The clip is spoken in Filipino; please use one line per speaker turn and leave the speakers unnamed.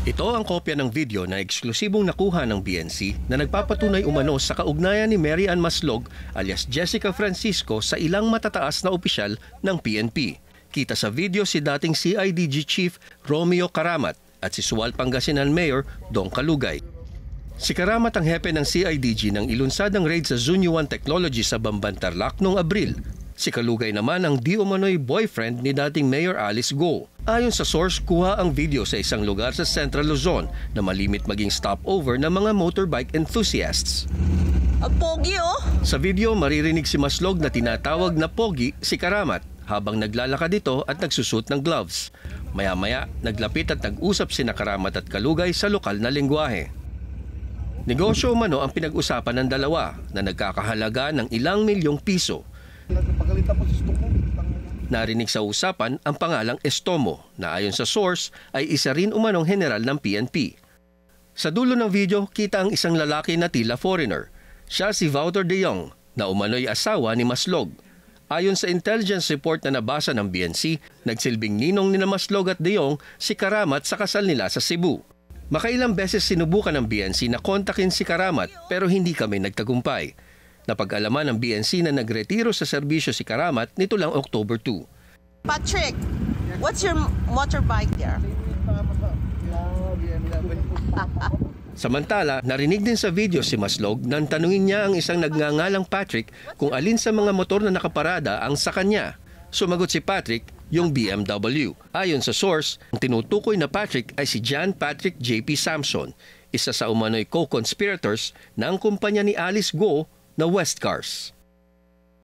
Ito ang kopya ng video na eksklusibong nakuha ng BNC na nagpapatunay umano sa kaugnayan ni Mary Ann Maslog alias Jessica Francisco sa ilang matataas na opisyal ng PNP. Kita sa video si dating CIDG Chief Romeo Karamat at si Sual Pangasinan Mayor Dong Kalugay. Si Karamat ang hepe ng CIDG nang ilunsad ang raid sa Zunyu 1 Technology sa Bamban Tarlac noong Abril. Si Kalugay naman ang di umano'y boyfriend ni dating Mayor Alice Go. Ayon sa source, kuha ang video sa isang lugar sa Central Luzon na malimit maging stopover ng mga motorbike enthusiasts.
Ang pogi oh!
Sa video, maririnig si Maslog na tinatawag na pogi si Karamat habang naglalakad ito at nagsusot ng gloves. Maya-maya, naglapit at nag-usap sina Karamat at Kalugay sa lokal na lengguwahe. Negosyo umano ang pinag-usapan ng dalawa na nagkakahalaga ng ilang milyong piso. Narinig sa usapan ang pangalang Estomo na ayon sa source ay isa rin umanong general ng PNP. Sa dulo ng video, kita ang isang lalaki na tila foreigner. Siya si Wouter de Jong na umano'y asawa ni Maslog. Ayon sa intelligence report na nabasa ng BNC, nagsilbing ninong ni Maslog at de Jong si Karamat sa kasal nila sa Cebu. Makailang beses sinubukan ng BNC na kontakin si Karamat pero hindi kami nagtagumpay. Napag-alaman ng BNC na nagretiro sa serbisyo si Karamat nito lang October 2.
Patrick, what's your motorbike there?
Samantala, narinig din sa video si Maslog nang tanungin niya ang isang nagngangalang Patrick kung alin sa mga motor na nakaparada ang sa kanya. Sumagot si Patrick, yung BMW. Ayon sa source, ang tinutukoy na Patrick ay si John Patrick J.P. Samson, isa sa umano'y co-conspirators ng kumpanya ni Alice Go na West Cars.